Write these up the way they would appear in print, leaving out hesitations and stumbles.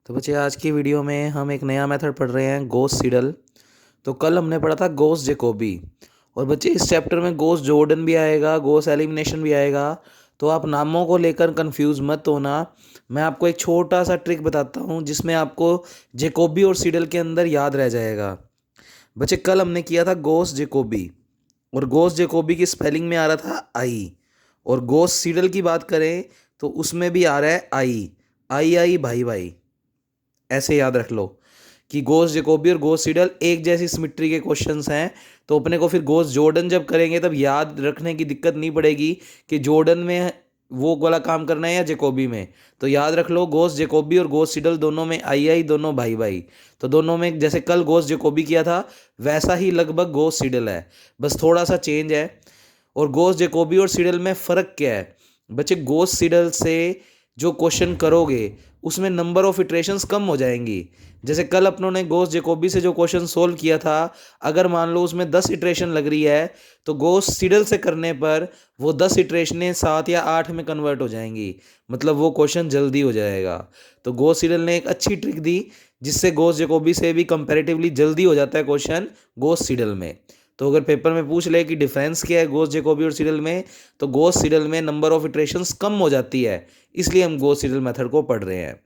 तो बच्चे आज की वीडियो में हम एक नया मेथड पढ़ रहे हैं गॉस सीडल। तो कल हमने पढ़ा था गॉस जैकोबी। और बच्चे इस चैप्टर में गॉस जॉर्डन भी आएगा, गॉस एलिमिनेशन भी आएगा। तो आप नामों को लेकर कंफ्यूज मत होना। मैं आपको एक छोटा सा ट्रिक बताता हूँ जिसमें आपको जैकोबी और सीडल के अंदर याद रह जाएगा। बच्चे कल हमने किया था गॉस जैकोबी, और गॉस जैकोबी की स्पेलिंग में आ रहा था आई। और गॉस सीडल की बात करें तो उसमें भी आ रहा है आई। आई आई भाई भाई, ऐसे याद रख लो कि गोस जैकोबी और गोस सीडल एक जैसी सिमिट्री के क्वेश्चंस हैं। तो अपने को फिर गोस जॉर्डन जब करेंगे तब याद रखने की दिक्कत नहीं पड़ेगी कि जॉर्डन में वो वाला काम करना है या जैकोबी में। तो याद रख लो गोस जैकोबी और गोस सीडल दोनों में आई आई, दोनों भाई भाई। तो दोनों में जैसे कल गोस जैकोबी किया था वैसा ही लगभग गोस सीडल है, बस थोड़ा सा चेंज है। और गोस जैकोबी और सीडल में फ़र्क क्या है बच्चे? गोस सीडल से जो क्वेश्चन करोगे उसमें नंबर ऑफ इटरेशंस कम हो जाएंगी। जैसे कल अपनों ने गोस जैकोबी से जो क्वेश्चन सोल्व किया था, अगर मान लो उसमें 10 इटरेशन लग रही है तो गोस सीडल से करने पर वो 10 इटरेशनें 7 या 8 में कन्वर्ट हो जाएंगी, मतलब वो क्वेश्चन जल्दी हो जाएगा। तो गोस सीडल ने एक अच्छी ट्रिक दी जिससे गोस जैकोबी से भी कंपैरेटिवली जल्दी हो जाता है क्वेश्चन गोस सीडल में। तो अगर पेपर में पूछ ले कि डिफरेंस क्या है गोस जैकोबी और सीडल में, तो गोस सीडल में नंबर ऑफ इटरेशंस कम हो जाती है, इसलिए हम गोस सीडल मेथड को पढ़ रहे हैं।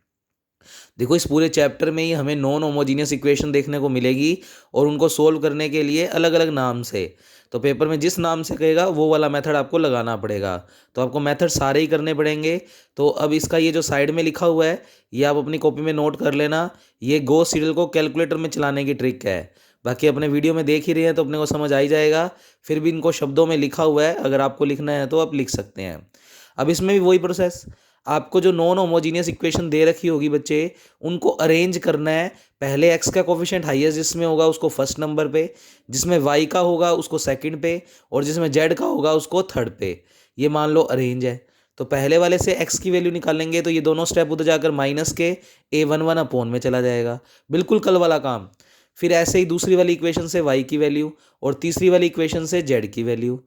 देखो इस पूरे चैप्टर में ही हमें नॉन होमोजीनियस इक्वेशन देखने को मिलेगी और उनको सोल्व करने के लिए अलग अलग नाम से। तो पेपर में जिस नाम से कहेगा वो वाला मेथड आपको लगाना पड़ेगा। तो आपको मेथड सारे ही करने पड़ेंगे। तो अब इसका ये जो साइड में लिखा हुआ है ये आप अपनी कॉपी में नोट कर लेना। ये गोस सीडल को कैलकुलेटर में चलाने की ट्रिक है। बाकी अपने वीडियो में देख ही रहे हैं तो अपने को समझ आ ही जाएगा। फिर भी इनको शब्दों में लिखा हुआ है, अगर आपको लिखना है तो आप लिख सकते हैं। अब इसमें भी वही प्रोसेस, आपको जो नॉन होमोजीनियस इक्वेशन दे रखी होगी बच्चे उनको अरेंज करना है। पहले एक्स का कोफिशिएंट हाईएस्ट जिसमें होगा उसको फर्स्ट नंबर पे, जिसमें वाई का होगा उसको सेकंड पे, और जिसमें जेड का होगा उसको थर्ड पे। ये मान लो अरेंज है। तो पहले वाले से एक्स की वैल्यू निकालेंगे तो ये दोनों स्टेप उधर जाकर माइनस के A11 अपॉन में चला जाएगा, बिल्कुल कल वाला काम। फिर ऐसे ही दूसरी वाली इक्वेशन से वाई की वैल्यू और तीसरी वाली इक्वेशन से जेड की वैल्यू।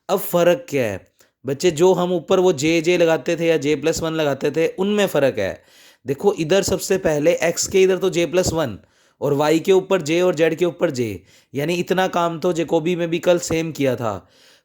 अब फ़र्क क्या है बच्चे? जो हम ऊपर वो जे जे लगाते थे या J+1 लगाते थे उनमें फ़र्क है। देखो इधर सबसे पहले x के इधर तो J+1 और y के ऊपर j और z के ऊपर j, यानी इतना काम तो जैकोबी में भी कल सेम किया था।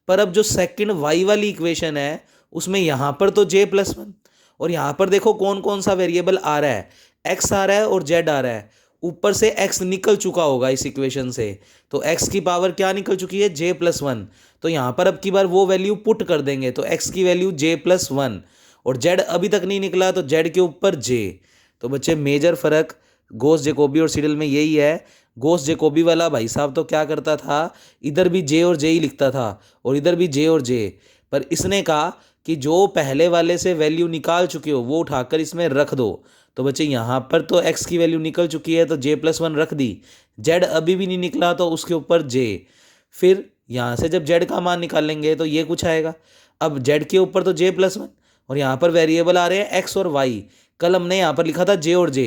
पर अब जो सेकंड y वाली इक्वेशन है उसमें यहाँ पर तो J+1 और यहाँ पर देखो कौन कौन सा वेरिएबल आ रहा है, x आ रहा है और z आ रहा है। ऊपर से x निकल चुका होगा इस इक्वेशन से, तो x की पावर क्या निकल चुकी है? J+1। तो यहाँ पर अब की बार वो वैल्यू पुट कर देंगे तो x की वैल्यू J+1 और z अभी तक नहीं निकला तो z के ऊपर j। तो बच्चे मेजर फ़र्क गोस जैकोबी और सीडल में यही है। गोस जैकोबी वाला भाई साहब तो क्या करता था, इधर भी j और j ही लिखता था और इधर भी j और j। पर इसने कहा कि जो पहले वाले से वैल्यू निकाल चुके हो वो उठाकर इसमें रख दो। तो बच्चे यहाँ पर तो x की वैल्यू निकल चुकी है तो J+1 रख दी, z अभी भी नहीं निकला तो उसके ऊपर j। फिर यहाँ से जब z का मान निकालेंगे तो ये कुछ आएगा। अब z के ऊपर तो J+1 और यहाँ पर वेरिएबल आ रहे हैं x और y। कल हमने यहाँ पर लिखा था j और j,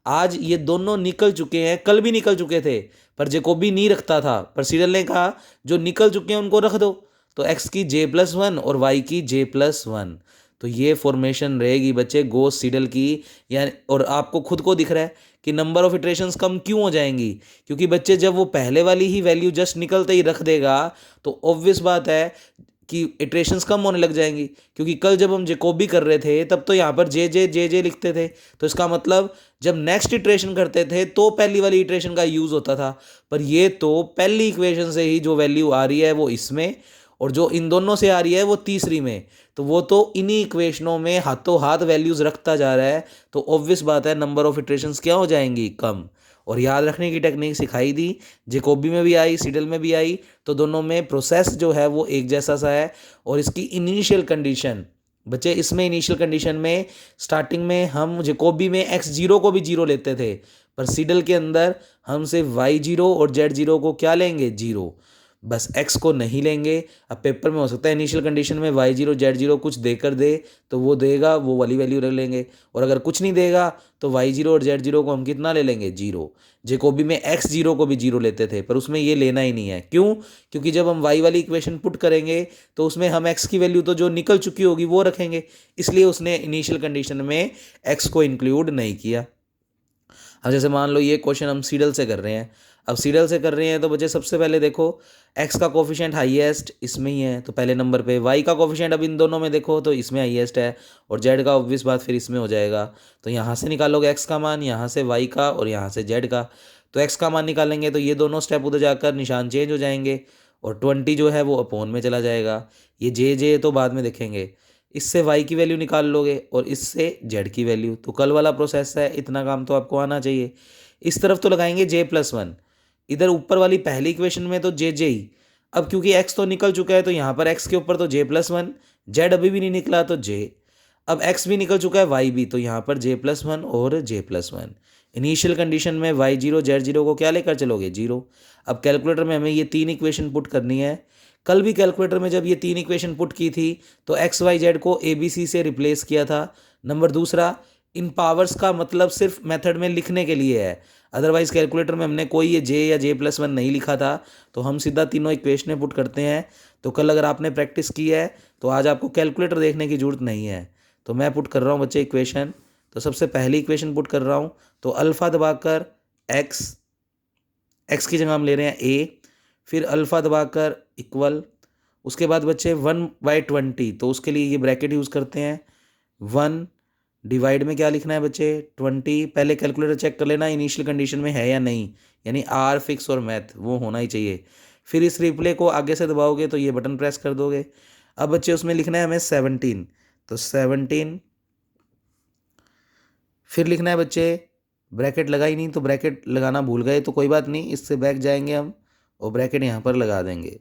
आज ये दोनों निकल चुके हैं, कल भी निकल चुके थे पर जैकोबी नहीं रखता था, पर सीडल ने कहा जो निकल चुके हैं उनको रख दो। तो x की J+1 और y की J+1। तो ये फॉर्मेशन रहेगी बच्चे गोस सीडल की। यानी और आपको खुद को दिख रहा है कि नंबर ऑफ इटरेशंस कम क्यों हो जाएंगी, क्योंकि बच्चे जब वो पहले वाली ही वैल्यू जस्ट निकलते ही रख देगा तो ऑब्वियस बात है कि इटरेशंस कम होने लग जाएंगी। क्योंकि कल जब हम जैकोबी कर रहे थे तब तो यहाँ पर जे जे जे जे लिखते थे, तो इसका मतलब जब नेक्स्ट इटरेशन करते थे तो पहली वाली इटरेशन का यूज़ होता था। पर ये तो पहली इक्वेशन से ही जो वैल्यू आ रही है वो इसमें, और जो इन दोनों से आ रही है वो तीसरी में, तो वो तो इन्हीं इक्वेशनों में हाथों हाथ वैल्यूज़ रखता जा रहा है। तो ऑब्वियस बात है नंबर ऑफ इटरेशंस क्या हो जाएंगी? कम। और याद रखने की टेक्निक सिखाई दी, जैकोबी में भी आई सीडल में भी आई, तो दोनों में प्रोसेस जो है वो एक जैसा सा है। और इसकी इनिशियल कंडीशन बच्चे, इसमें इनिशियल कंडीशन में स्टार्टिंग में हम जैकोबी में x0 को भी जीरो लेते थे, पर सीडल के अंदर हम सिर्फ y0 और z0 को क्या लेंगे? जीरो, बस x को नहीं लेंगे। अब पेपर में हो सकता है इनिशियल कंडीशन में y0 z0 कुछ देकर दे तो वो देगा, वो वाली वैल्यू रख लेंगे, और अगर कुछ नहीं देगा तो y0 और z0 को हम कितना ले लेंगे? जीरो। जैकोबी में x0 को भी जीरो लेते थे पर उसमें ये लेना ही नहीं है। क्यों? क्योंकि जब हम y वाली इक्वेशन पुट करेंगे तो उसमें हम x की वैल्यू तो जो निकल चुकी होगी वो रखेंगे, इसलिए उसने इनिशियल कंडीशन में x को इंक्लूड नहीं किया। अब जैसे मान लो ये क्वेश्चन हम सीडल से कर रहे हैं। अब सीडल से कर रहे हैं तो बच्चे सबसे पहले देखो एक्स का कोफिशिएंट हाईएस्ट इसमें ही है तो पहले नंबर पे, वाई का कोफिशिएंट अब इन दोनों में देखो तो इसमें हाईएस्ट है, और जेड का ऑब्वियस बात फिर इसमें हो जाएगा। तो यहाँ से निकालोगे एक्स का मान, यहाँ से वाई का, और यहाँ से जेड का। तो एक्स का मान निकालेंगे तो ये दोनों स्टेप उधर जाकर निशान चेंज हो जाएंगे, और 20 जो है वो अपोन में चला जाएगा। ये जे तो बाद में देखेंगे। इससे वाई की वैल्यू निकाल लोगे और इससे जेड की वैल्यू। तो कल वाला प्रोसेस है, इतना काम तो आपको आना चाहिए। इस तरफ तो लगाएंगे j+1, इधर ऊपर वाली पहली इक्वेशन में तो जे ही। अब क्योंकि x तो निकल चुका है तो यहाँ पर x के ऊपर तो j+1, z अभी भी नहीं निकला तो j। अब x भी निकल चुका है, y भी, तो यहाँ पर j+1 और j+1। इनिशियल कंडीशन में y0 z0 को क्या लेकर चलोगे, 0। अब कैलकुलेटर में हमें ये 3 इक्वेशन पुट करनी है। कल भी कैलकुलेटर में जब ये 3 इक्वेशन पुट की थी तो एक्स वाई जेड को ए बी सी से रिप्लेस किया था। नंबर दूसरा, इन पावर्स का मतलब सिर्फ मेथड में लिखने के लिए है, अदरवाइज कैलकुलेटर में हमने कोई ये जे या j+1 नहीं लिखा था। तो हम सीधा तीनों इक्वेशनें पुट करते हैं। तो कल अगर आपने प्रैक्टिस की है तो आज आपको कैलकुलेटर देखने की जरूरत नहीं है। तो मैं पुट कर रहा हूँ बच्चे इक्वेशन। तो सबसे पहली इक्वेशन पुट कर रहा हूँ, तो अल्फ़ा दबाकर एक्स की जगह हम ले रहे हैं ए, फिर अल्फ़ा दबाकर इक्वल, उसके बाद बच्चे 1/20, तो उसके लिए ये ब्रैकेट यूज़ करते हैं। 1 डिवाइड में क्या लिखना है बच्चे, 20। पहले कैलकुलेटर चेक कर लेना इनिशियल कंडीशन में है या नहीं, यानी आर फिक्स और मैथ वो होना ही चाहिए। फिर इस रिप्ले को आगे से दबाओगे तो ये बटन प्रेस कर दोगे। अब बच्चे उसमें लिखना है हमें 17, तो 17। फिर लिखना है बच्चे, ब्रैकेट लगा ही नहीं तो ब्रैकेट लगाना भूल गए तो कोई बात नहीं, इससे बैक जाएंगे हम और ब्रैकेट यहाँ पर लगा देंगे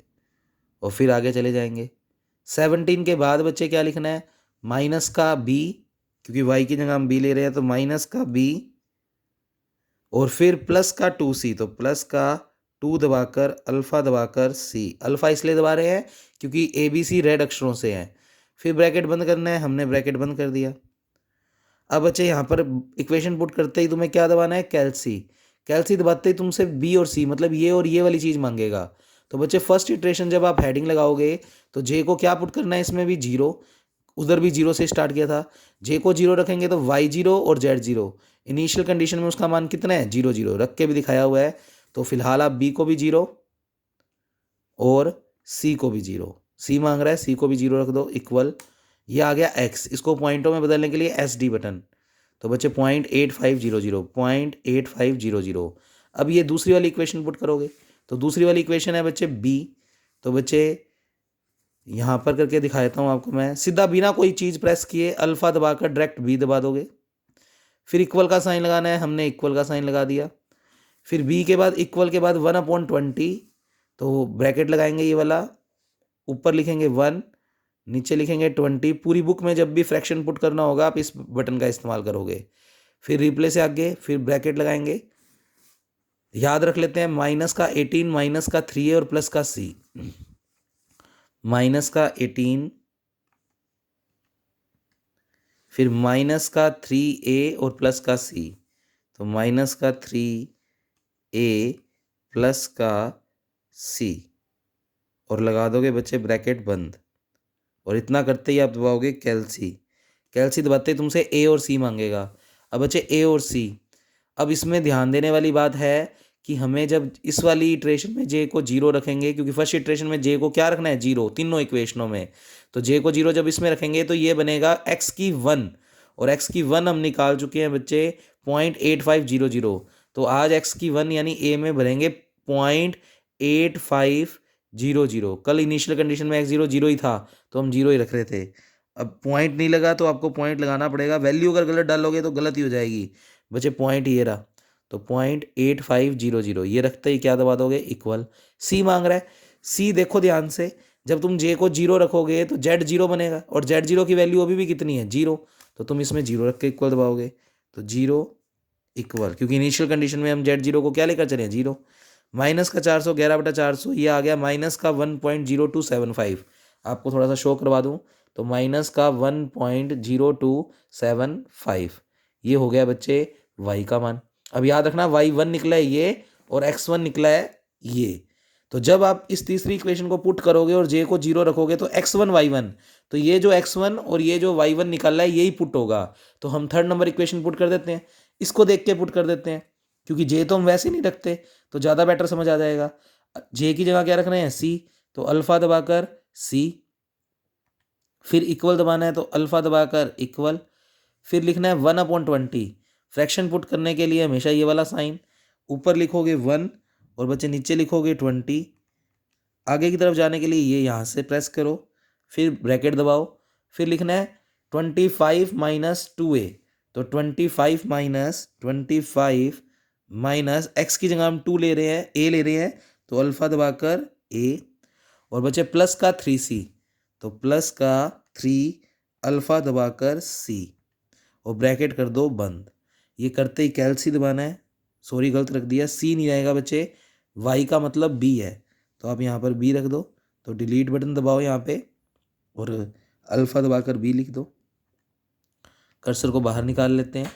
और फिर आगे चले जाएंगे। 17 के बाद बच्चे क्या लिखना है, माइनस का बी, क्योंकि वाई की जगह हम बी ले रहे हैं तो माइनस का बी, और फिर प्लस का 2c, तो प्लस का 2 दबाकर अल्फ़ा दबाकर सी। अल्फ़ा इसलिए दबा रहे हैं क्योंकि ए बी सी रेड अक्षरों से है। फिर ब्रैकेट बंद करना है, हमने ब्रैकेट बंद कर दिया। अब बच्चे यहाँ पर इक्वेशन पुट करते ही तुम्हें क्या दबाना है, कैल्सी। कैल्सी दबाते ही तुमसे बी और सी मतलब ये और ये वाली चीज़ मांगेगा। तो बच्चे फर्स्ट इटरेशन जब आप हेडिंग लगाओगे तो जे को क्या पुट करना है, इसमें भी 0, उधर भी 0 से स्टार्ट किया था। जे को 0 रखेंगे तो y0 और z0। इनिशियल कंडीशन में उसका मान कितना है, 0 0 रख के भी दिखाया हुआ है। तो फिलहाल आप b को भी 0 और c को भी 0, c मांग रहा है, c को भी 0 रख दो इक्वल। ये आ गया x, इसको पॉइंटों में बदलने के लिए SD बटन। तो बच्चे 0.8500, 0.8500। अब ये दूसरी वाली इक्वेशन पुट करोगे तो दूसरी वाली इक्वेशन है बच्चे b। तो बच्चे यहाँ पर करके दिखा देता हूँ आपको मैं, सीधा बिना कोई चीज़ प्रेस किए अल्फ़ा दबाकर डायरेक्ट b दबा दोगे। फिर इक्वल का साइन लगाना है, हमने इक्वल का साइन लगा दिया। फिर b के बाद इक्वल के बाद 1/20, तो ब्रैकेट लगाएंगे ये वाला, ऊपर लिखेंगे 1, नीचे लिखेंगे 20। पूरी बुक में जब भी फ्रैक्शन पुट करना होगा आप इस बटन का इस्तेमाल करोगे। फिर रिप्ले से आगे फिर ब्रैकेट लगाएंगे। याद रख लेते हैं, माइनस का 18 माइनस का 3a और प्लस का c। माइनस का 18 फिर माइनस का 3a और प्लस का c, तो माइनस का 3a प्लस का c, और लगा दोगे बच्चे ब्रैकेट बंद। और इतना करते ही आप दबाओगे कैल्सी। कैल्सी दबाते ही तुमसे a और c मांगेगा। अब बच्चे a और c, अब इसमें ध्यान देने वाली बात है कि हमें जब इस वाली इटरेशन में j को 0 रखेंगे, क्योंकि फर्स्ट इटरेशन में j को क्या रखना है, 0 तीनों इक्वेशनों में, तो j को 0 जब इसमें रखेंगे तो ये बनेगा x की 1, और x की 1 हम निकाल चुके हैं बच्चे 0.8500। तो आज x की 1 यानी a में भरेंगे 0.8500। कल इनिशियल कंडीशन में x0 0 ही था तो हम 0 ही रख रहे थे। अब पॉइंट नहीं लगा तो आपको पॉइंट लगाना पड़ेगा, वैल्यू अगर गलत डालोगे तो गलत ही हो जाएगी बच्चे। पॉइंट ये रहा, तो 0.8500 ये रखते ही क्या दबा दोगे, इक्वल। सी मांग रहा है, सी देखो ध्यान से, जब तुम जे को 0 रखोगे तो जेड 0 बनेगा, और जेड 0 की वैल्यू अभी भी कितनी है, 0, तो तुम इसमें 0 रख के इक्वल दबाओगे तो 0 इक्वल, क्योंकि इनिशियल कंडीशन में हम जेड 0 को क्या लेकर चले, 0। माइनस का 400 11/400 ये आ गया माइनस का 1.0275। आपको थोड़ा सा शो करवा दूं तो माइनस का 1.0275 ये हो गया बच्चे y का मान। अब याद रखना y1 निकला है ये और x1 निकला है ये। तो जब आप इस तीसरी इक्वेशन को पुट करोगे और j को 0 रखोगे तो x1 y1, तो ये जो x1 और ये जो y1 निकाला है यही पुट होगा। तो हम थर्ड नंबर इक्वेशन पुट कर देते हैं। इसको देख के पुट कर देते हैं, क्योंकि जे तो हम वैसे नहीं रखते, तो ज़्यादा बेटर समझ आ जाएगा। जे की जगह क्या रख रहे हैं, सी, तो अल्फ़ा दबाकर सी, फिर इक्वल दबाना है तो अल्फ़ा दबाकर इक्वल, फिर लिखना है 1/20। फ्रैक्शन पुट करने के लिए हमेशा ये वाला साइन, ऊपर लिखोगे 1 और बच्चे नीचे लिखोगे 20। आगे की तरफ जाने के लिए ये यहाँ से प्रेस करो, फिर ब्रैकेट दबाओ, फिर लिखना है 25 माइनस 2a, तो 25 माइनस एक्स की जगह हम 2 ले रहे हैं, a ले रहे हैं, तो अल्फ़ा दबाकर a, और बचे प्लस का 3c, तो प्लस का 3 अल्फ़ा दबाकर c, और ब्रैकेट कर दो बंद। ये करते ही कैल्सी दबाना है, सॉरी गलत रख दिया, सी नहीं आएगा बच्चे, वाई का मतलब बी है, तो आप यहाँ पर बी रख दो, तो डिलीट बटन दबाओ यहाँ पे और अल्फ़ा दबाकर बी लिख दो। कर्सर को बाहर निकाल लेते हैं,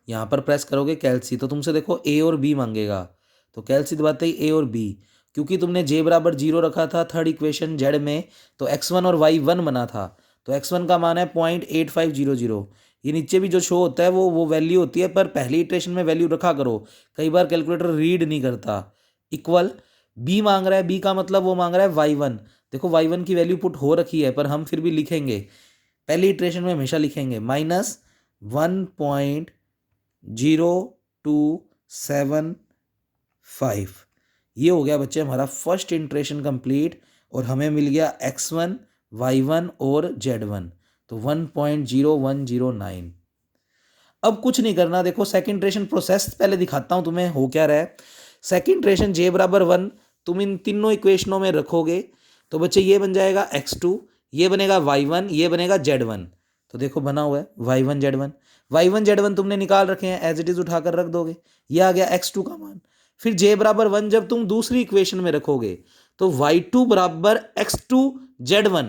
यहाँ पर प्रेस करोगे कैल्सी, तो तुमसे देखो ए और बी मांगेगा, तो कैल्सी दबाते ही ए और बी, क्योंकि तुमने जे बराबर 0 रखा था थर्ड इक्वेशन जेड में, तो x1 और y1 बना था, तो x1 का मान है 0.8500। ये नीचे भी जो शो होता है वो वैल्यू होती है, पर पहली इटरेशन में वैल्यू रखा करो, कई बार कैलकुलेटर रीड नहीं करता। इक्वल बी मांग रहा है, बी का मतलब वो मांग रहा है y1, देखो y1 की वैल्यू पुट हो रखी है, पर हम फिर भी लिखेंगे, पहली इटरेशन में हमेशा लिखेंगे -1.0275। ये हो गया बच्चे हमारा फर्स्ट इटरेशन कंप्लीट, और हमें मिल गया x1, y1 और z1, तो 1.0109। अब कुछ नहीं करना, देखो सेकंड इटरेशन प्रोसेस पहले दिखाता हूं तुम्हें हो क्या रहा है। सेकंड इटरेशन j बराबर 1 तुम इन तीनों इक्वेशनों में रखोगे, तो बच्चे ये बन जाएगा x2, ये बनेगा y1, ये बनेगा z1, तो देखो बना हुआ है y1 z1 तुमने निकाल रखे हैं, एज इट इज उठाकर रख दोगे, ये आ गया x2 का मान। फिर j बराबर 1 जब तुम दूसरी इक्वेशन में रखोगे, तो y2 बराबर x2 z1,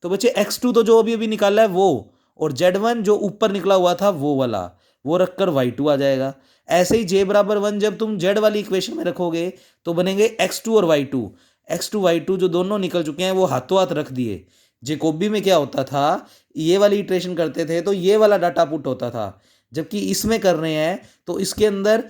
तो बच्चे x2 तो जो अभी अभी निकाला है वो, और z1 जो ऊपर निकला हुआ था वो वाला, वो रखकर y2 आ जाएगा। ऐसे ही j बराबर 1 जब तुम z वाली इक्वेशन में रखोगे, तो बनेंगे x2 और y2 जो दोनों निकल चुके हैं वो हाथों हाथ रख दिए। जेकोबी में क्या होता था, ये वाली इटरेशन करते थे तो ये वाला डाटा पुट होता था, जबकि इसमें कर रहे हैं तो इसके अंदर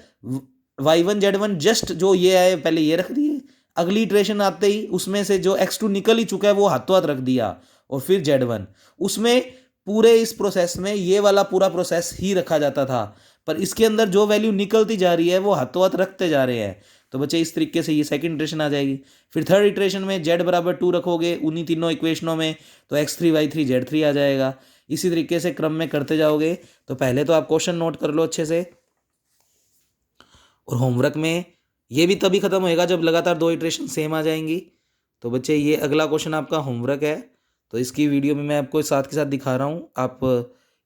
y1 z1 जस्ट जो ये है पहले ये रख दिए, अगली इटरेशन आते ही उसमें से जो x2 निकल ही चुका है वो हाथों हाथ रख दिया, और फिर z1। उसमें पूरे इस प्रोसेस में ये वाला पूरा प्रोसेस ही रखा जाता था, पर इसके अंदर जो वैल्यू निकलती जा रही है वो हाथों हाथ रखते जा रहे हैं, तो बच्चे इस तरीके से ये सेकंड इटरेशन आ जाएगी। फिर थर्ड इटरेशन में z बराबर 2 रखोगे उन्हीं तीनों इक्वेशनों में, तो x3 y3 z3 आ जाएगा। इसी तरीके से क्रम में करते जाओगे। तो पहले तो आप क्वेश्चन नोट कर लो अच्छे से, और होमवर्क में ये भी तभी खत्म होएगा जब लगातार 2 इटरेशन सेम आ जाएंगी। तो बच्चे ये अगला क्वेश्चन आपका होमवर्क है, तो इसकी वीडियो में मैं आपको साथ के साथ दिखा रहा हूँ, आप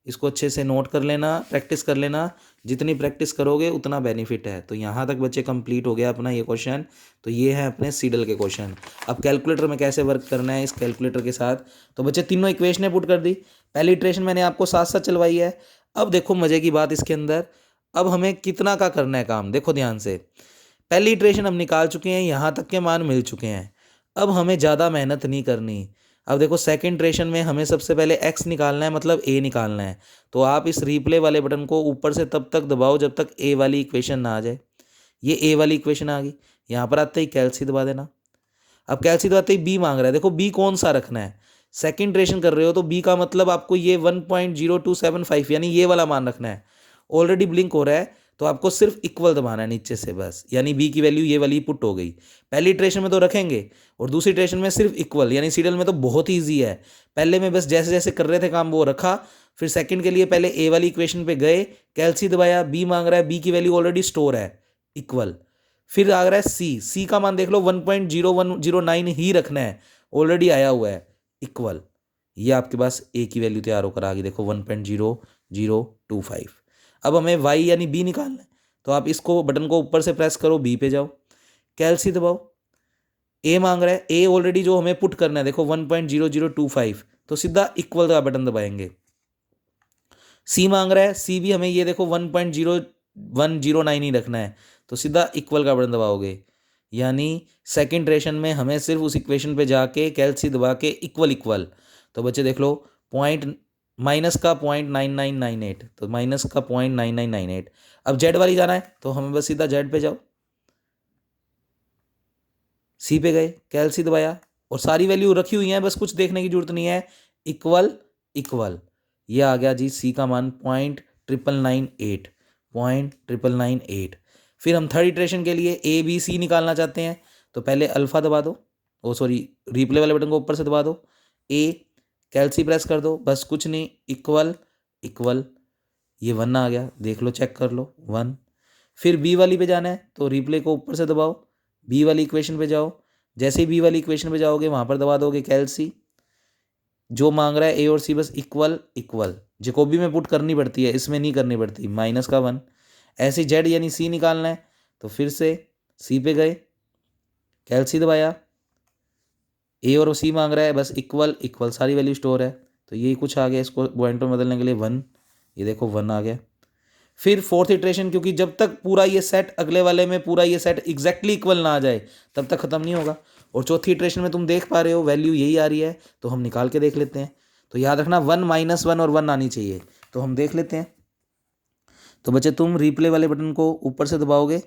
इसको अच्छे से नोट कर लेना, प्रैक्टिस कर लेना, जितनी प्रैक्टिस करोगे उतना बेनिफिट है। तो यहाँ तक बच्चे कंप्लीट हो गया अपना ये क्वेश्चन। तो ये है अपने सीडल के क्वेश्चन। अब कैलकुलेटर में कैसे वर्क करना है इस कैलकुलेटर के साथ, तो बच्चे तीनों इक्वेशनें पुट कर दी, पहली इटरेशन मैंने आपको साथ साथ चलवाई है। अब देखो मज़े की बात इसके अंदर, अब हमें कितना का करना है काम, देखो ध्यान से। पहली इटरेशन हम निकाल चुके हैं, यहाँ तक के मान मिल चुके हैं, अब हमें ज़्यादा मेहनत नहीं करनी। अब देखो सेकंड इटरेशन में हमें सबसे पहले x निकालना है, मतलब a निकालना है, तो आप इस रिप्ले वाले बटन को ऊपर से तब तक दबाओ जब तक a वाली इक्वेशन ना आ जाए। ये a वाली इक्वेशन आ गई, यहाँ पर आते ही कैल्सी दबा देना। अब कैल्सी दबाते ही b मांग रहा है, देखो b कौन सा रखना है, सेकंड इटरेशन कर रहे हो तो b का मतलब आपको ये 1.0275 यानी ये वाला मान रखना है। ऑलरेडी ब्लिंक हो रहा है तो आपको सिर्फ इक्वल दबाना है नीचे से बस, यानी b की वैल्यू ये वाली पुट हो गई। पहली इटरेशन में तो रखेंगे और दूसरी इटरेशन में सिर्फ इक्वल, यानी सीडल में तो बहुत ही ईजी है। पहले में बस जैसे जैसे कर रहे थे काम वो रखा, फिर सेकंड के लिए पहले a वाली इक्वेशन पे गए, कैल्सी दबाया, b मांग रहा है, b की वैल्यू ऑलरेडी स्टोर है इक्वल। फिर आ रहा है c का मान देख लो 1.0109 ही रखना है, ऑलरेडी आया हुआ है इक्वल। ये आपके पास a की वैल्यू तैयार होकर आ गई, देखो 1.0025। अब हमें y यानी b निकालना है, तो आप इसको बटन को ऊपर से प्रेस करो, b पे जाओ, कैल्सी दबाओ, a मांग रहा है, a ऑलरेडी जो हमें पुट करना है देखो 1.0025, तो सीधा इक्वल का बटन दबाएंगे। c मांग रहा है, c भी हमें ये देखो 1.0109 ही रखना है, तो सीधा इक्वल का बटन दबाओगे, यानी सेकंड इटरेशन में हमें सिर्फ उस इक्वेशन पे जाके कैल्सी दबा के इक्वल। तो बच्चे देख लो माइनस का 0.9998, तो माइनस का 0.9998। अब जेड वाली जाना है तो हमें बस सीधा जेड पे जाओ, सी पे गए, कैलसी दबाया और सारी वैल्यू रखी हुई है, बस कुछ देखने की जरूरत नहीं है। इक्वल इक्वल, ये आ गया जी सी का मान 0.998, 0.998। फिर हम थर्ड इटरेशन के लिए ए बी सी निकालना चाहते हैं, तो पहले अल्फा दबा दो, ओ सॉरी रिप्ले वाले बटन को ऊपर से दबा दो, ए कैलसी प्रेस कर दो, बस कुछ नहीं, इक्वल इक्वल, ये 1 आ गया, देख लो चेक कर लो 1। फिर बी वाली पे जाना है तो रिप्ले को ऊपर से दबाओ, बी वाली इक्वेशन पे जाओ, जैसे ही बी वाली इक्वेशन पे जाओगे वहाँ पर दबा दोगे कैलसी, जो मांग रहा है ए और सी बस इक्वल इक्वल, जेकोबी में पुट करनी पड़ती है, इसमें नहीं करनी पड़ती, माइनस का 1। ऐसे जेड यानी सी निकालना है तो फिर से सी पे गए, कैलसी दबाया, ए और सी मांग रहा है, बस इक्वल इक्वल, सारी वैल्यू स्टोर है, तो यही कुछ आ गया, इसको पॉइंट में बदलने के लिए 1, ये देखो 1 आ गया। फिर फोर्थ इटरेशन, क्योंकि जब तक पूरा ये सेट अगले वाले में पूरा ये सेट एग्जैक्टली इक्वल ना आ जाए तब तक खत्म नहीं होगा। और चौथी इटरेशन में तुम देख पा रहे हो वैल्यू यही आ रही है, तो हम निकाल के देख लेते हैं। तो याद रखना 1 -1 और 1 आनी चाहिए, तो हम देख लेते हैं। तो बच्चे तुम रिप्ले वाले बटन को ऊपर से दबाओगे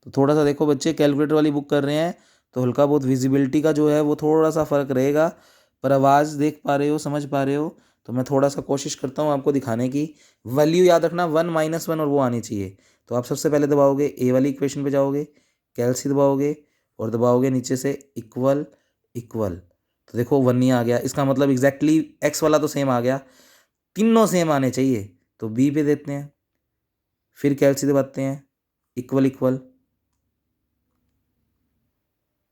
तो थोड़ा सा देखो बच्चे कैलकुलेटर वाली बुक कर रहे हैं तो हल्का बहुत विजिबिलिटी का जो है वो थोड़ा सा फ़र्क रहेगा, पर आवाज़ देख पा रहे हो, समझ पा रहे हो, तो मैं थोड़ा सा कोशिश करता हूँ आपको दिखाने की। वैल्यू याद रखना 1 -1 और वो आनी चाहिए। तो आप सबसे पहले दबाओगे ए वाली इक्वेशन पे जाओगे, कैलसी दबाओगे और दबाओगे नीचे से इक्वल इक्वल, तो देखो 1 नहीं आ गया, इसका मतलब एग्जैक्टली एक्स वाला तो सेम आ गया, तीनों सेम आने चाहिए। तो बी पे देते हैं, फिर कैलसी दबाते हैं, इक्वल इक्वल,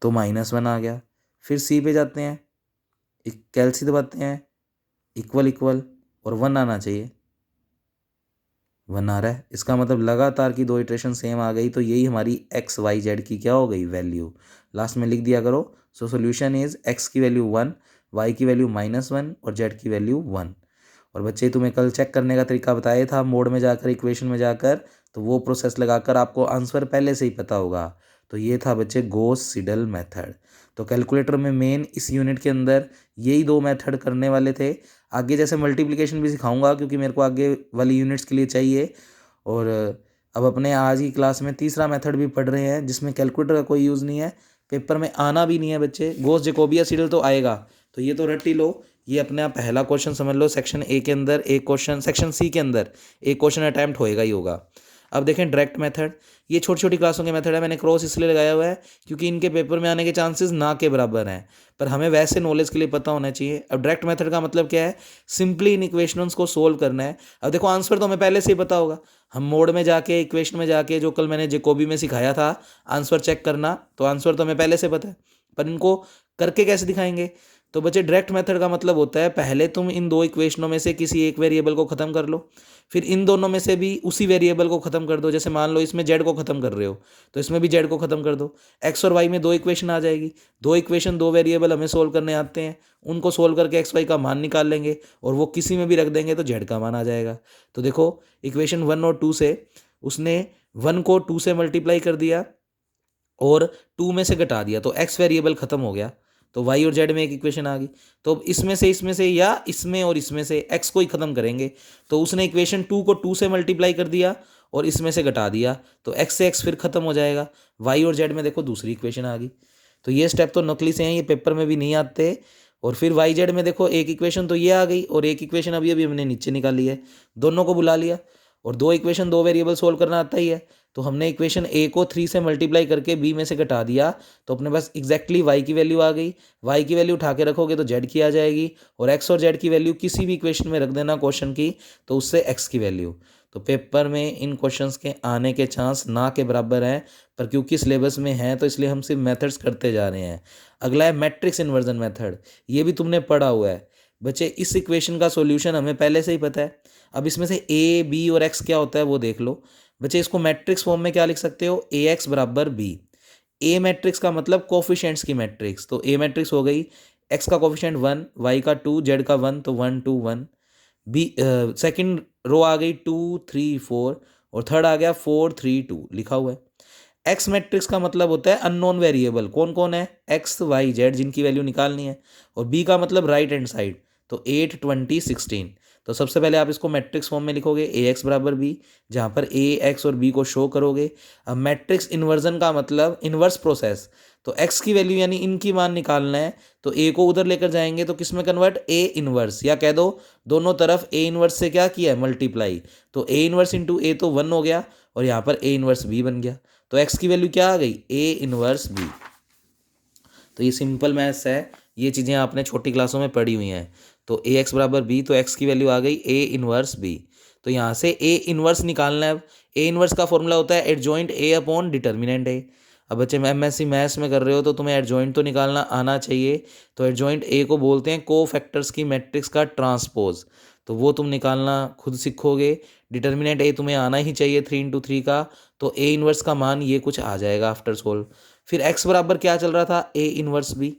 तो -1 आ गया। फिर सी पे जाते हैं, कैलसी दबाते हैं, इक्वल इक्वल और 1 आना चाहिए, 1 आ रहा है, इसका मतलब लगातार की 2 इटरेशन सेम आ गई, तो यही हमारी एक्स वाई जेड की क्या हो गई वैल्यू। लास्ट में लिख दिया करो, सो सोल्यूशन इज एक्स की वैल्यू 1, वाई की वैल्यू -1 और जेड की वैल्यू 1। और बच्चे तुम्हें कल चेक करने का तरीका बताया था, मोड में जाकर इक्वेशन में जाकर, तो वो प्रोसेस लगाकर आपको आंसर पहले से ही पता होगा। तो ये था बच्चे गॉस सीडल मेथड। तो कैलकुलेटर में मेन इस यूनिट के अंदर यही 2 मेथड करने वाले थे। आगे जैसे मल्टीप्लिकेशन भी सिखाऊंगा क्योंकि मेरे को आगे वाली यूनिट्स के लिए चाहिए। और अब अपने आज की क्लास में तीसरा मेथड भी पढ़ रहे हैं जिसमें कैलकुलेटर का कोई यूज़ नहीं है, पेपर में आना भी नहीं है बच्चे, गॉस जैकोबियन सीडल तो आएगा, तो ये तो रट ही लो। ये अपने आप पहला क्वेश्चन समझ लो, सेक्शन ए के अंदर एक क्वेश्चन, सेक्शन सी के अंदर एक क्वेश्चन अटैम्प्ट होएगा ही होगा। अब देखें डायरेक्ट मेथड, ये छोटी छोटी क्लासों के मेथड है, मैंने क्रॉस इसलिए लगाया हुआ है क्योंकि इनके पेपर में आने के चांसेस ना के बराबर हैं, पर हमें वैसे नॉलेज के लिए पता होना चाहिए। अब डायरेक्ट मेथड का मतलब क्या है, सिंपली इन इक्वेशंस को सोल्व करना है। अब देखो आंसर तो हमें पहले से ही पता होगा, हम मोड में जाके इक्वेशन में जाके जो कल मैंने जेकोबी में सिखाया था आंसर चेक करना, तो आंसर तो हमें पहले से पता है, पर इनको करके कैसे दिखाएंगे। तो बच्चे डायरेक्ट मेथड का मतलब होता है पहले तुम इन 2 इक्वेशनों में से किसी एक वेरिएबल को खत्म कर लो, फिर इन दोनों में से भी उसी वेरिएबल को खत्म कर दो। जैसे मान लो इसमें जेड को खत्म कर रहे हो तो इसमें भी जेड को खत्म कर दो, एक्स और वाई में 2 इक्वेशन आ जाएगी, 2 इक्वेशन 2 वेरिएबल हमें सोल्व करने आते हैं, उनको सोल्व करके एक्स वाई का मान निकाल लेंगे और वो किसी में भी रख देंगे तो जेड का मान आ जाएगा। तो देखो इक्वेशन 1 और 2 से उसने 1 को 2 से मल्टीप्लाई कर दिया और 2 में से घटा दिया, तो एक्स वेरिएबल खत्म हो गया, तो वाई और जेड में एक इक्वेशन आ गई। तो अब इसमें से या इसमें और इसमें से एक्स को ही खत्म करेंगे, तो उसने इक्वेशन 2 को 2 से मल्टीप्लाई कर दिया और इसमें से घटा दिया, तो एक्स से एक्स फिर खत्म हो जाएगा, वाई और जेड में देखो दूसरी इक्वेशन आ गई। तो ये स्टेप तो नकली से हैं, ये पेपर में भी नहीं आते। और फिर वाई जेड में देखो एक इक्वेशन तो ये आ गई और एक इक्वेशन अभी अभी हमने नीचे निकाली है, दोनों को बुला लिया और 2 इक्वेशन 2 वेरिएबल सोल्व करना आता ही है, तो हमने इक्वेशन ए को 3 से मल्टीप्लाई करके बी में से घटा दिया, तो अपने पास एग्जैक्टली वाई की वैल्यू आ गई। वाई की वैल्यू उठा के रखोगे तो जेड की आ जाएगी, और एक्स और जेड की वैल्यू किसी भी इक्वेशन में रख देना क्वेश्चन की, तो उससे एक्स की वैल्यू। तो पेपर में इन क्वेश्चंस के आने के चांस ना के बराबर हैं, पर क्योंकि सिलेबस में है तो इसलिए हम सिर्फ मेथड्स करते जा रहे हैं। अगला है मैट्रिक्स इन्वर्जन मेथड, ये भी तुमने पढ़ा हुआ है बच्चे। इस इक्वेशन का सॉल्यूशन हमें पहले से ही पता है। अब इसमें से ए बी और एक्स क्या होता है वो देख लो बच्चे। इसको मैट्रिक्स फॉर्म में क्या लिख सकते हो, ए एक्स बराबर बी। ए मैट्रिक्स का मतलब कोफिशिएंट्स की मैट्रिक्स, तो ए मैट्रिक्स हो गई, एक्स का कोफिशिएंट 1, वाई का 2, जेड का 1, तो 1 2 1। बी सेकंड रो आ गई 2 3 4 और थर्ड आ गया 4 3 2 लिखा हुआ है। एक्स मैट्रिक्स का मतलब होता है अननोन वेरिएबल, कौन कौन है, एक्स वाई जेड, जिनकी वैल्यू निकालनी है। और बी का मतलब राइट हैंड साइड, तो 8, 20, 16। तो सबसे पहले आप इसको मैट्रिक्स फॉर्म में लिखोगे ए एक्स बराबर बी, जहाँ पर ए एक्स और बी को शो करोगे। अब मैट्रिक्स इन्वर्जन का मतलब इन्वर्स प्रोसेस, तो एक्स की वैल्यू यानी इनकी मान निकालना है, तो ए को उधर लेकर जाएंगे तो किस में कन्वर्ट, ए इनवर्स, या कह दो दोनों तरफ ए इनवर्स से क्या किया है, मल्टीप्लाई। तो ए इनवर्स इंटू ए तो 1 हो गया, और यहाँ पर ए इनवर्स बी बन गया। तो एक्स की वैल्यू क्या आ गई, ए इनवर्स बी। तो ये सिंपल मैथ्स है, ये चीज़ें आपने छोटी क्लासों में पढ़ी हुई हैं। तो ए एक्स बराबर बी, तो एक्स की वैल्यू आ गई ए इनवर्स बी। तो यहाँ से ए इनवर्स निकालना है। अब ए इनवर्स का फॉर्मूला होता है एडजॉइंट ए अपॉन डिटर्मिनेंट ए। अब बच्चे एमएससी मैथ्स में कर रहे हो तो तुम्हें एडजॉइंट तो निकालना आना चाहिए। तो एडजॉइंट ए को बोलते हैं को फैक्टर्स की मैट्रिक्स का ट्रांसपोज, तो वो तुम निकालना खुद सीखोगे। डिटर्मिनेंट ए तुम्हें आना ही चाहिए 3 into 3 का, तो ए इनवर्स का मान ये कुछ आ जाएगा आफ्टर सोल्व। फिर एक्स बराबर क्या चल रहा था, A inverse B.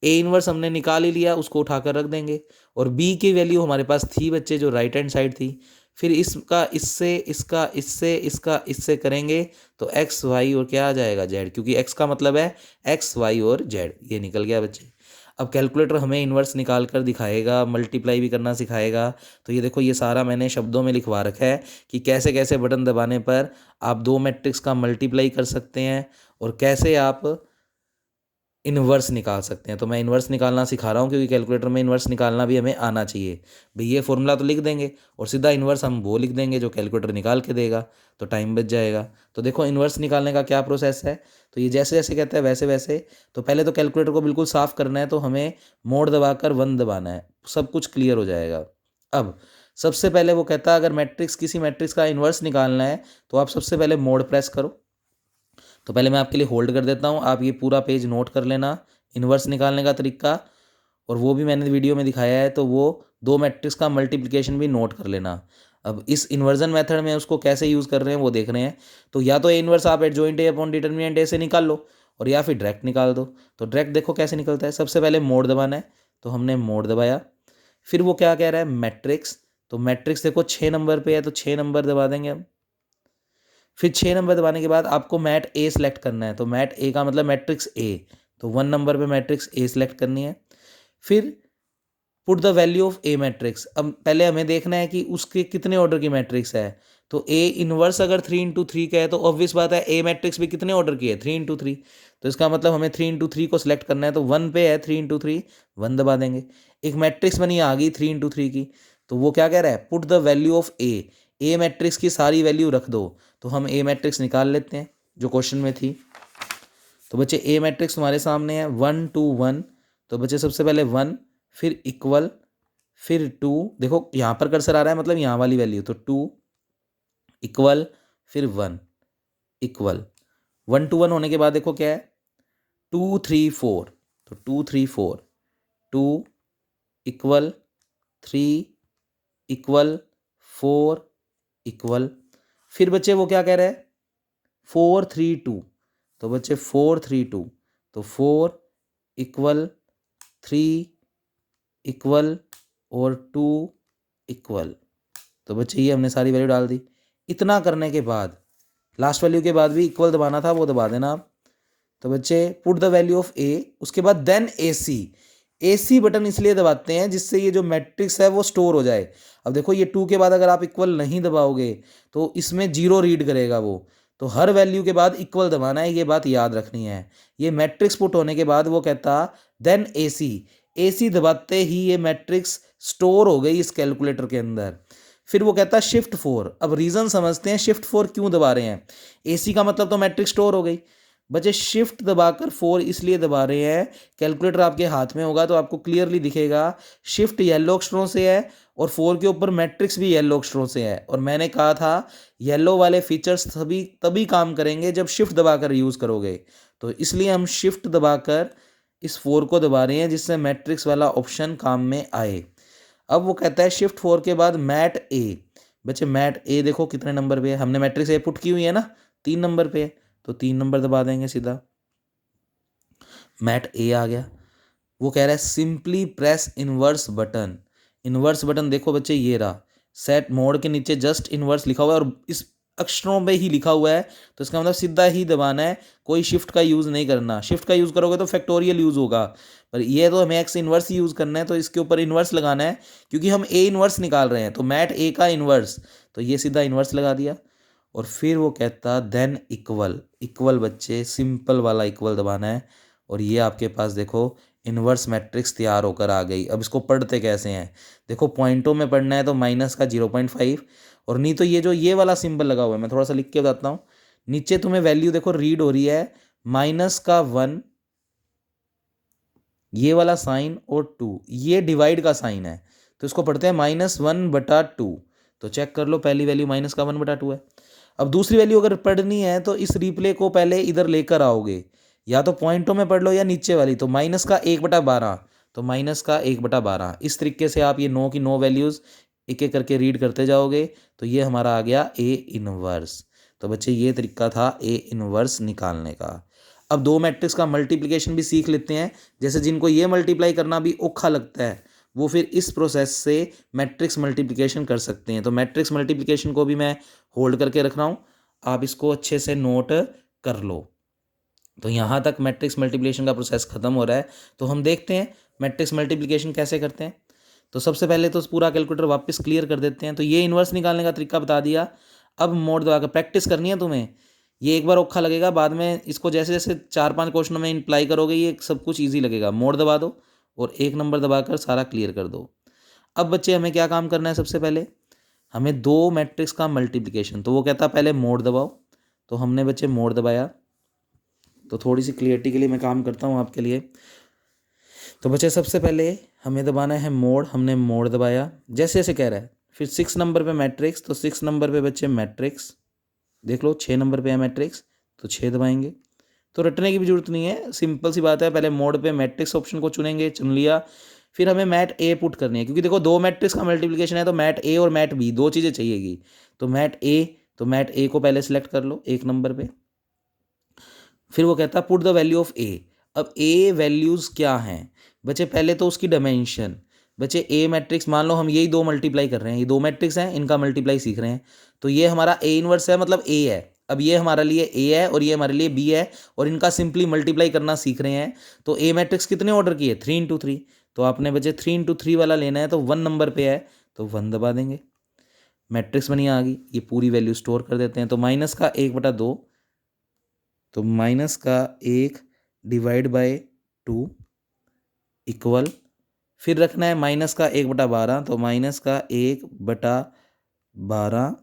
A inverse हमने निकाल ही लिया, उसको उठाकर रख देंगे। और बी की वैल्यू हमारे पास थी बच्चे, जो राइट हैंड साइड थी। फिर इसका इससे, इसका इससे, इसका इससे करेंगे तो एक्स वाई और क्या आ जाएगा, जेड, क्योंकि एक्स का मतलब है एक्स वाई और जेड। ये निकल गया बच्चे। अब कैलकुलेटर हमें इन्वर्स निकाल कर दिखाएगा, मल्टीप्लाई भी करना सिखाएगा। तो ये देखो, ये सारा मैंने शब्दों में लिखवा रखा है कि कैसे कैसे बटन दबाने पर आप दो मैट्रिक्स का मल्टीप्लाई कर सकते हैं और कैसे आप इन्वर्स निकाल सकते हैं। तो मैं इन्वर्स निकालना सिखा रहा हूँ, क्योंकि कैलकुलेटर में इन्वर्स निकालना भी हमें आना चाहिए। भाई ये फॉर्मूला तो लिख देंगे और सीधा इन्वर्स हम वो लिख देंगे जो कैलकुलेटर निकाल के देगा, तो टाइम बच जाएगा। तो देखो इन्वर्स निकालने का क्या प्रोसेस है। तो ये जैसे जैसे कहता है वैसे वैसे, तो पहले तो कैलकुलेटर को बिल्कुल साफ़ करना है, तो हमें मोड दबाकर 1 दबाना है, सब कुछ क्लियर हो जाएगा। अब सबसे पहले वो कहता है अगर मैट्रिक्स, किसी मैट्रिक्स का इन्वर्स निकालना है तो आप सबसे पहले मोड प्रेस करो। तो पहले मैं आपके लिए होल्ड कर देता हूँ, आप ये पूरा पेज नोट कर लेना, इन्वर्स निकालने का तरीका, और वो भी मैंने वीडियो में दिखाया है, तो वो दो मैट्रिक्स का मल्टीप्लिकेशन भी नोट कर लेना। अब इस इन्वर्जन मेथड में उसको कैसे यूज़ कर रहे हैं वो देख रहे हैं। तो या तो ए इन्वर्स आप एडजॉइंट ए अपॉन डिटर्मिनेंट ए से निकाल लो, और या फिर डायरेक्ट निकाल दो। तो डायरेक्ट देखो कैसे निकलता है। सबसे पहले मोड दबाना है, तो हमने मोड दबाया। फिर वो क्या कह रहा है, मैट्रिक्स। तो मैट्रिक्स देखो 6 नंबर पे है, तो 6 नंबर दबा देंगे हम। फिर 6 नंबर दबाने के बाद आपको मैट ए सेलेक्ट करना है, तो मैट ए का मतलब मैट्रिक्स ए, तो 1 नंबर पे मैट्रिक्स ए सेलेक्ट करनी है। फिर put the value of A matrix. अब पहले हमें देखना है कि उसके कितने ऑर्डर की मैट्रिक्स है। तो ए इनवर्स अगर 3 into 3 का है, तो ऑब्वियस बात है ए मैट्रिक्स भी कितने ऑर्डर की है, 3 into 3। तो इसका मतलब हमें 3 into 3 को सिलेक्ट करना है, तो 1 पे है 3 into 3, 1 दबा देंगे। एक मैट्रिक्स बनी आ गई 3 into 3 की। तो वो क्या कह रहा है, put the value of A matrix की सारी वैल्यू रख दो। तो हम ए मैट्रिक्स निकाल लेते हैं जो क्वेश्चन में थी। तो बच्चे ए मैट्रिक्स तुम्हारे सामने है 1 2 1। तो बच्चे सबसे पहले 1, फिर इक्वल, फिर 2। देखो यहाँ पर कर्सर आ रहा है, मतलब यहाँ वाली वैल्यू, तो 2 इक्वल, फिर 1 इक्वल। 1 to 1 होने के बाद देखो क्या है, 2 3 4। तो 2 3 4, 2 इक्वल, 3 इक्वल, 4 इक्वल। फिर बच्चे वो क्या कह रहा है, 4 3 2। तो बच्चे 4 3 2, तो 4 इक्वल, 3 इक्वल और 2 इक्वल। तो बच्चे ये हमने सारी वैल्यू डाल दी। इतना करने के बाद लास्ट वैल्यू के बाद भी इक्वल दबाना था, वो दबा देना आप। तो बच्चे पुट द वैल्यू ऑफ ए, उसके बाद देन ए सी बटन इसलिए दबाते हैं जिससे ये जो मैट्रिक्स है वो स्टोर हो जाए। अब देखो ये 2 के बाद अगर आप इक्वल नहीं दबाओगे तो इसमें 0 रीड करेगा वो। तो हर वैल्यू के बाद इक्वल दबाना है, ये बात याद रखनी है। ये मैट्रिक्स पुट होने के बाद वो कहता देन ए सी दबाते ही ये मैट्रिक्स स्टोर हो गई इस कैलकुलेटर के अंदर। फिर वो कहता है शिफ्ट 4। अब रीज़न समझते हैं शिफ्ट 4 क्यों दबा रहे हैं। ए सी का मतलब तो मैट्रिक्स स्टोर हो गई। बच्चे शिफ्ट दबाकर 4 इसलिए दबा रहे हैं, कैलकुलेटर आपके हाथ में होगा तो आपको क्लियरली दिखेगा शिफ्ट येलो अक्षरों से है और 4 के ऊपर मैट्रिक्स भी येलो अक्षरों से है। और मैंने कहा था येलो वाले फीचर्स तभी काम करेंगे जब शिफ्ट दबाकर यूज़ करोगे। तो इसलिए हम शिफ्ट दबाकर इस 4 को दबा रहे हैं जिससे मैट्रिक्स वाला ऑप्शन काम में आए। अब वो कहता है शिफ्ट 4 के बाद मैट ए। बच्चे मैट ए देखो कितने नंबर पे है, हमने मैट्रिक्स ए पुट की हुई है ना, 3 नंबर पे है, तो 3 नंबर दबा देंगे सीधा। मैट ए आ गया। वो कह रहा है simply press inverse button. Inverse button देखो बच्चे ये रहा, सेट मोड के नीचे जस्ट इनवर्स लिखा हुआ है और इस अक्षरों पे ही लिखा हुआ है, तो इसका मतलब सीधा ही दबाना है, कोई शिफ्ट का यूज़ नहीं करना। शिफ्ट का यूज़ करोगे तो फैक्टोरियल यूज़ होगा, पर ये तो हमें एक्स इन्वर्स यूज़ करना है, तो इसके ऊपर इन्वर्स लगाना है, क्योंकि हम ए इन्वर्स निकाल रहे हैं, तो मैट ए का इन्वर्स, तो ये सीधा इन्वर्स लगा दिया। और फिर वो कहता देन इक्वल, इक्वल बच्चे सिंपल वाला इक्वल दबाना है, और ये आपके पास देखो इन्वर्स मैट्रिक्स तैयार होकर आ गई। अब इसको पढ़ते कैसे हैं, देखो पॉइंटों में पढ़ना है तो माइनस का 0.5, और नहीं तो ये जो ये वाला सिंबल लगा हुआ है, मैं थोड़ा सा लिख के बताता हूँ। नीचे तुम्हें वैल्यू देखो रीड हो रही है -1, ये वाला साइन, और 2, ये डिवाइड का साइन है, तो इसको पढ़ते हैं -1/2। तो चेक कर लो, पहली वैल्यू -1/2 है। अब दूसरी वैल्यू अगर पढ़नी है तो इस रिप्ले को पहले इधर लेकर आओगे, या तो पॉइंटों में पढ़ लो या नीचे वाली, तो -1/12, तो -1/12। इस तरीके से आप ये 9 की 9 वैल्यूज़ एक एक करके रीड करते जाओगे, तो ये हमारा आ गया ए इनवर्स। तो बच्चे ये तरीका था ए इनवर्स निकालने का। अब दो मैट्रिक्स का मल्टीप्लिकेशन भी सीख लेते हैं, जैसे जिनको ये मल्टीप्लाई करना भी औखा लगता है, वो फिर इस प्रोसेस से मैट्रिक्स मल्टीप्लिकेशन कर सकते हैं। तो मैट्रिक्स मल्टीप्लिकेशन को भी मैं होल्ड करके रख रहा हूँ, आप इसको अच्छे से नोट कर लो। तो यहाँ तक मैट्रिक्स मल्टीप्लिकेशन का प्रोसेस खत्म हो रहा है। तो हम देखते हैं मैट्रिक्स मल्टीप्लिकेशन कैसे करते हैं। तो सबसे पहले तो पूरा कैलकुलेटर वापस क्लियर कर देते हैं। तो ये इन्वर्स निकालने का तरीका बता दिया। अब मोड दबा कर प्रैक्टिस करनी है तुम्हें, ये एक बार औखा लगेगा, बाद में इसको जैसे जैसे 4-5 क्वेश्चनों में इम्प्लाई करोगे ये सब कुछ ईजी लगेगा। मोड दबा दो और 1 नंबर दबाकर सारा क्लियर कर दो। अब बच्चे हमें क्या काम करना है, सबसे पहले हमें दो मैट्रिक्स का मल्टीप्लिकेशन, तो वो कहता पहले मोड दबाओ, तो हमने बच्चे मोड दबाया। तो थोड़ी सी क्लियरिटी के लिए मैं काम करता हूँ आपके लिए। तो बच्चे सबसे पहले हमें दबाना है मोड, हमने मोड दबाया जैसे जैसे कह रहा है। फिर 6 नंबर पे मैट्रिक्स, तो 6 नंबर पे बच्चे मैट्रिक्स, देख लो 6 नंबर पे है मैट्रिक्स, तो 6 दबाएंगे। तो रटने की भी जरूरत नहीं है, सिंपल सी बात है, पहले मोड पे मैट्रिक्स ऑप्शन को चुनेंगे, चुन लिया। फिर हमें मैट ए पुट करनी है, क्योंकि देखो दो मैट्रिक्स का मल्टीप्लिकेशन है, तो मैट ए और मैट बी दो चीज़ें चाहिएगी। तो मैट ए को पहले सेलेक्ट कर लो 1 नंबर पे। फिर वो कहता है पुट द वैल्यू ऑफ ए। अब ए वैल्यूज़ क्या हैं बच्चे, पहले तो उसकी डायमेंशन। बच्चे ए मैट्रिक्स, मान लो हम यही दो मल्टीप्लाई कर रहे हैं, ये दो मैट्रिक्स हैं, इनका मल्टीप्लाई सीख रहे हैं, तो ये हमारा ए इनवर्स है, मतलब ए है। अब ये हमारे लिए ए है और ये हमारे लिए बी है, और इनका सिंपली मल्टीप्लाई करना सीख रहे हैं। तो ए मैट्रिक्स कितने ऑर्डर की है, 3 × 3, तो आपने बच्चे 3 × 3 वाला लेना है, तो 1 नंबर पे है, तो 1 दबा देंगे। मैट्रिक्स बनी आ गई, ये पूरी वैल्यू स्टोर कर देते हैं। तो -1/2, तो -1/2 इक्वल, फिर रखना है -1/12, तो -1/12।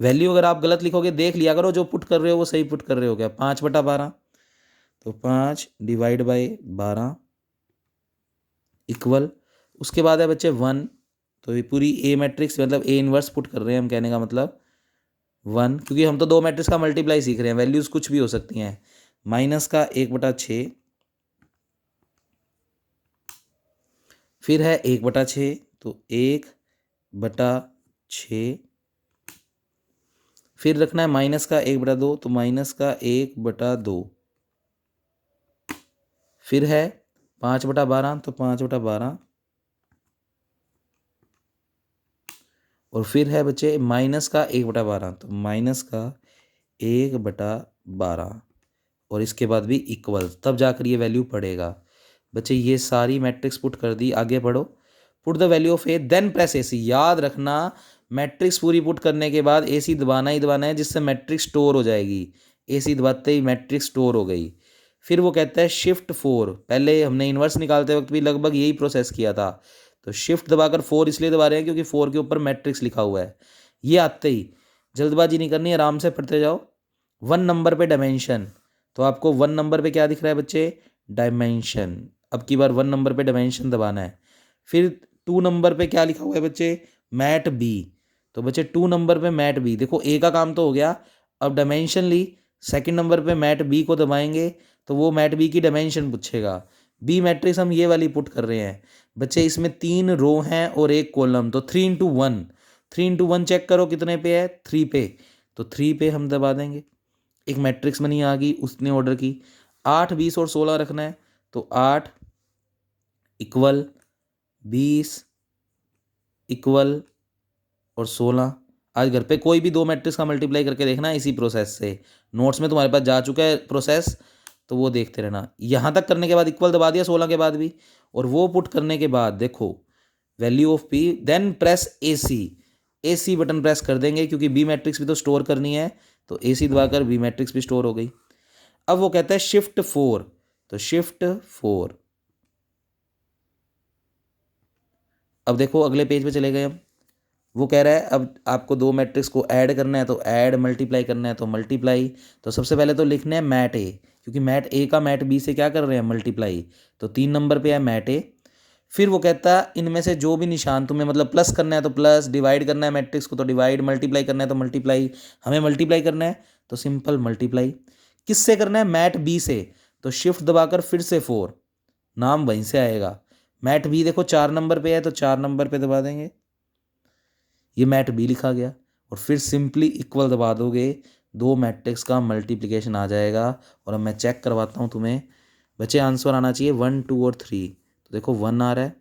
वैल्यू अगर आप गलत लिखोगे देख लिया करो, जो पुट कर रहे हो वो सही पुट कर रहे हो क्या, 5/12, तो 5/12 इक्वल। उसके बाद है बच्चे 1, तो ये पूरी ए मैट्रिक्स मतलब ए इनवर्स पुट कर रहे हैं हम, कहने का मतलब 1, क्योंकि हम तो दो मैट्रिक्स का मल्टीप्लाई सीख रहे हैं, वैल्यूज़ कुछ भी हो सकती हैं। -1/6, फिर है 1/6, तो 1/6, फिर रखना है -1/2, तो -1/2, फिर है 5/12, तो 5/12, और फिर है बच्चे -1/12, तो -1/12, और इसके बाद भी इक्वल, तब जाकर ये वैल्यू पड़ेगा। बच्चे ये सारी मैट्रिक्स पुट कर दी, आगे पढ़ो। Put the value of A then press A C. याद रखना मैट्रिक्स पूरी पुट करने के बाद ए सी दबाना ही दबाना है, जिससे मैट्रिक्स स्टोर हो जाएगी। ए सी दबाते ही मैट्रिक्स स्टोर हो गई। फिर वो कहता है शिफ्ट 4, पहले हमने इन्वर्स निकालते वक्त भी लगभग यही प्रोसेस किया था, तो शिफ्ट दबाकर 4 इसलिए दबा रहे हैं क्योंकि 4 के ऊपर मैट्रिक्स लिखा हुआ है। ये आते ही जल्दबाजी नहीं करनी, आराम से पढ़ते जाओ। 1 नंबर पे डायमेंशन, तो आपको 1 नंबर पे क्या दिख रहा है बच्चे, डायमेंशन। अब की बार 1 नंबर पे डायमेंशन दबाना है। फिर 2 नंबर पे क्या लिखा हुआ है बच्चे, मैट बी, तो बच्चे 2 नंबर पे मैट बी, देखो ए का काम तो हो गया। अब डायमेंशन ली, सेकंड नंबर पे मैट बी को दबाएंगे, तो वो मैट बी की डायमेंशन पूछेगा। बी मैट्रिक्स हम ये वाली पुट कर रहे हैं बच्चे, इसमें 3 रो हैं और 1 कॉलम, तो 3 × 1, 3 × 1 चेक करो कितने पे है, 3 पे, तो 3 पे हम दबा देंगे। एक मैट्रिक्स बनी आ गई उसने ऑर्डर की। 8, 20 और 16 रखना है, तो 8 इक्वल 20 इक्वल और 16। आज घर पे कोई भी दो मैट्रिक्स का मल्टीप्लाई करके देखना इसी प्रोसेस से, नोट्स में तुम्हारे पास जा चुका है प्रोसेस, तो वो देखते रहना। यहाँ तक करने के बाद इक्वल दबा दिया 16 के बाद भी, और वो पुट करने के बाद देखो value of P, then press A C button press कर देंगे क्योंकि बी मैट्रिक्स भी तो स्टोर करनी है, तो ए सी दबाकर बी मैट्रिक्स भी स्टोर हो गई। अब वो कहता है शिफ्ट 4, तो शिफ्ट 4। अब देखो अगले पेज पे चले गए हम। वो कह रहा है अब आपको दो मैट्रिक्स को ऐड करना है तो ऐड, मल्टीप्लाई करना है तो मल्टीप्लाई। तो सबसे पहले तो लिखना है मैट ए, क्योंकि मैट ए का मैट बी से क्या कर रहे हैं, मल्टीप्लाई। तो 3 नंबर पे है मैट ए। फिर वो कहता है इनमें से जो भी निशान तुम्हें मतलब प्लस करना है तो प्लस, डिवाइड करना है मैट्रिक्स को तो डिवाइड, मल्टीप्लाई करना है तो मल्टीप्लाई। हमें मल्टीप्लाई करना है तो सिंपल मल्टीप्लाई। किससे करना है, मैट बी से, तो शिफ्ट दबाकर फिर से 4, नाम वहीं से आएगा। मैट बी देखो 4 नंबर पे है तो 4 नंबर पे दबा देंगे, ये मैट बी लिखा गया। और फिर सिंपली इक्वल दबा दोगे, दो मैट्रिक्स का मल्टीप्लिकेशन आ जाएगा। और अब मैं चेक करवाता हूँ तुम्हें, बच्चे आंसर आना चाहिए 1 2 और 3। तो देखो 1 आ रहा है,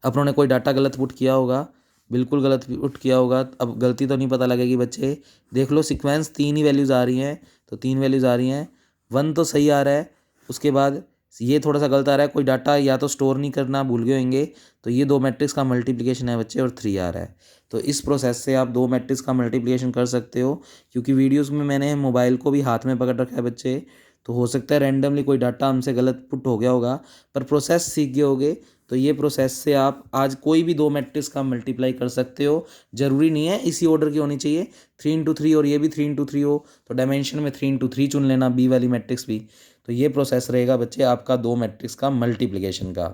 अपनों ने कोई डाटा गलत पुट किया होगा, बिल्कुल गलत पुट किया होगा। अब गलती तो नहीं पता लगेगी बच्चे, देख लो सीक्वेंस 3 ही वैल्यूज़ आ रही हैं, तो 3 वैल्यूज़ आ रही हैं। 1 तो सही आ रहा है, उसके बाद ये थोड़ा सा गलत आ रहा है, कोई डाटा या तो स्टोर नहीं करना भूल गए होंगे, तो ये दो मैट्रिक्स का मल्टीप्लिकेशन है बच्चे, और 3 आ रहा है। तो इस प्रोसेस से आप दो मैट्रिक्स का मल्टीप्लिकेशन कर सकते हो। क्योंकि वीडियोज़ में मैंने मोबाइल को भी हाथ में पकड़ रखा है बच्चे, तो हो सकता है रैंडमली कोई डाटा हमसे गलत पुट हो गया होगा, पर प्रोसेस सीख गए होगे। तो ये प्रोसेस से आप आज कोई भी दो मैट्रिक्स का मल्टीप्लाई कर सकते हो। ज़रूरी नहीं है इसी ऑर्डर की होनी चाहिए, 3 into 3 और ये भी 3 into 3 हो तो डायमेंशन में 3 into 3 चुन लेना, बी वाली मैट्रिक्स भी। तो ये प्रोसेस रहेगा बच्चे आपका दो मैट्रिक्स का मल्टीप्लिकेशन का।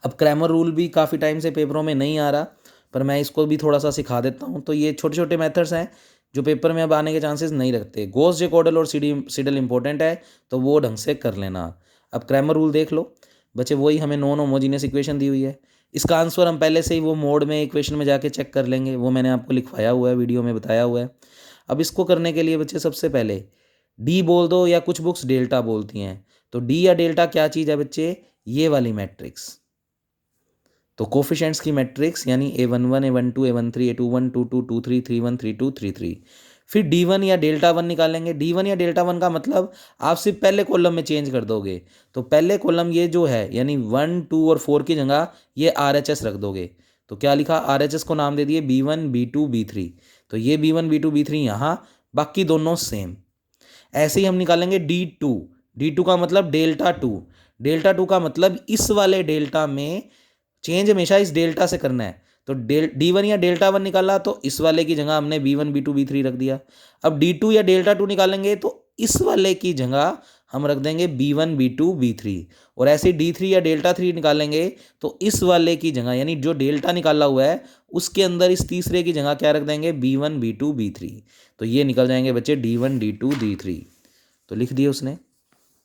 अब क्रैमर रूल भी काफ़ी टाइम से पेपरों में नहीं आ रहा, पर मैं इसको भी थोड़ा सा सिखा देता हूँ। तो ये छोटे छोटे मेथड्स हैं जो पेपर में अब आने के चांसेस नहीं रखते। गॉस जैकोडल और सीडल इंपॉर्टेंट है, तो वो ढंग से कर लेना। अब क्रैमर रूल देख लो बच्चे, वही हमें नॉन होमोजीनियस इक्वेशन दी हुई है, इसका आंसर हम पहले से ही वो मोड में इक्वेशन में जाके चेक कर लेंगे, वो मैंने आपको लिखवाया हुआ है, वीडियो में बताया हुआ है। अब इसको करने के लिए बच्चे सबसे पहले डी बोल दो, या कुछ बुक्स डेल्टा बोलती हैं। तो डी या डेल्टा क्या चीज़ है बच्चे, ये वाली मैट्रिक्स। तो कोफिशिएंट्स की मैट्रिक्स यानी A11 A12 A13 A21 22 23 31 32 33। फिर D1 या डेल्टा 1 निकालेंगे। D1 या डेल्टा 1 का मतलब आप सिर्फ पहले कॉलम में चेंज कर दोगे, तो पहले कॉलम ये जो है यानी 1 2 और 4 की जगह ये RHS रख दोगे। तो क्या लिखा, RHS को नाम दे दिए B1 B2 B3। तो ये B1 B2 B3 यहाँ, बाकी दोनों सेम। ऐसे ही हम निकालेंगे D2। D2 का मतलब डेल्टा 2। डेल्टा 2 का मतलब इस वाले डेल्टा में चेंज हमेशा इस डेल्टा से करना है। तो D1 या डेल्टा 1 निकाला तो इस वाले की जगह हमने B1 B2 B3 रख दिया। अब D2 या डेल्टा 2 निकालेंगे तो इस वाले की जगह हम रख देंगे B1 B2 B3। और ऐसे D3 या डेल्टा 3 निकालेंगे तो इस वाले की जगह यानी जो डेल्टा निकाला हुआ है उसके अंदर इस तीसरे की जगह क्या रख देंगे, B1 B2 B3। तो ये निकल जाएंगे बच्चे D1 D2 D3। तो लिख दिए उसने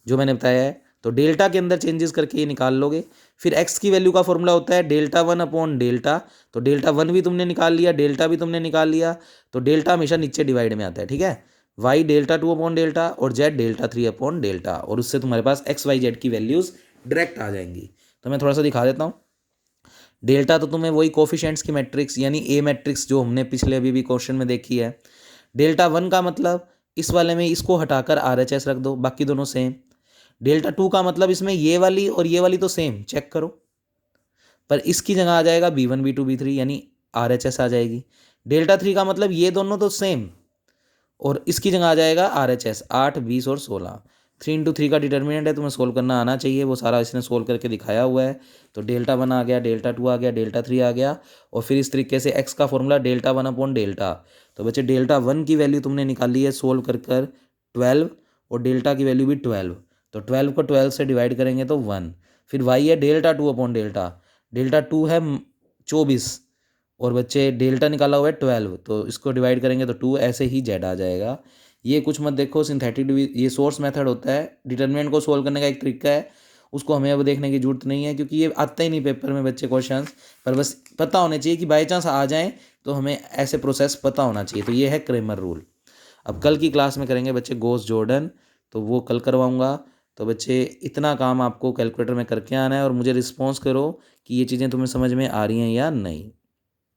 जो मैंने बताया है। तो डेल्टा के अंदर चेंजेस करके ये निकाल लोगे। फिर एक्स की वैल्यू का फॉर्मूला होता है डेल्टा 1 अपॉन डेल्टा। तो डेल्टा 1 भी तुमने निकाल लिया, डेल्टा भी तुमने निकाल लिया, तो डेल्टा हमेशा नीचे डिवाइड में आता है, ठीक है। वाई डेल्टा 2 अपॉन डेल्टा और जेड डेल्टा 3 अपॉन डेल्टा, और उससे तुम्हारे पास एक्स वाई जेड की वैल्यूज़ डायरेक्ट आ जाएंगी। तो मैं थोड़ा सा दिखा देता हूँ। डेल्टा तो तुम्हें वही कोफिशिएंट्स की मैट्रिक्स यानी ए मैट्रिक्स जो हमने पिछले अभी भी क्वेश्चन में देखी है। डेल्टा 1 का मतलब इस वाले में इसको हटाकर RHS रख दो, बाकी दोनों सेम। डेल्टा 2 का मतलब इसमें ये वाली और ये वाली तो सेम, चेक करो, पर इसकी जगह आ जाएगा B1 B2 B3 यानी RHS आ जाएगी। डेल्टा 3 का मतलब ये दोनों तो सेम और इसकी जगह आ जाएगा RHS 8 20 और 16। 3 into 3 का डिटर्मिनेंट है, तुम्हें सोल्व करना आना चाहिए, वो सारा इसने सोल्व करके दिखाया हुआ है। तो डेल्टा 1 आ गया, डेल्टा 2 आ गया, डेल्टा 3 आ गया, और फिर इस तरीके से एक्स का फॉर्मूला डेल्टा 1 अपॉन डेल्टा। तो बच्चे डेल्टा 1 की वैल्यू तुमने निकाली है सोल्व कर 12, और डेल्टा की वैल्यू भी 12। तो 12 को 12 से डिवाइड करेंगे तो 1। फिर वाई है डेल्टा 2 अपॉन डेल्टा। डेल्टा 2 है 24, और बच्चे डेल्टा निकाला हुआ है 12, तो इसको डिवाइड करेंगे तो 2, ऐसे ही जेड आ जाएगा। ये कुछ मत देखो, सिंथेटिक ये सोर्स मेथड होता है, डिटर्मिनेंट को सोल्व करने का एक तरीका है, उसको हमें अब देखने की जरूरत नहीं है क्योंकि ये आता ही नहीं पेपर में बच्चे क्वेश्चंस। पर बस पता होने चाहिए कि बाई चांस आ जाएँ तो हमें ऐसे प्रोसेस पता होना चाहिए। तो ये है क्रेमर रूल। अब कल की क्लास में करेंगे बच्चे गॉस जॉर्डन, तो वो कल करवाऊँगा। तो बच्चे इतना काम आपको कैलकुलेटर में करके आना है और मुझे रिस्पॉन्स करो कि ये चीज़ें तुम्हें समझ में आ रही हैं या नहीं।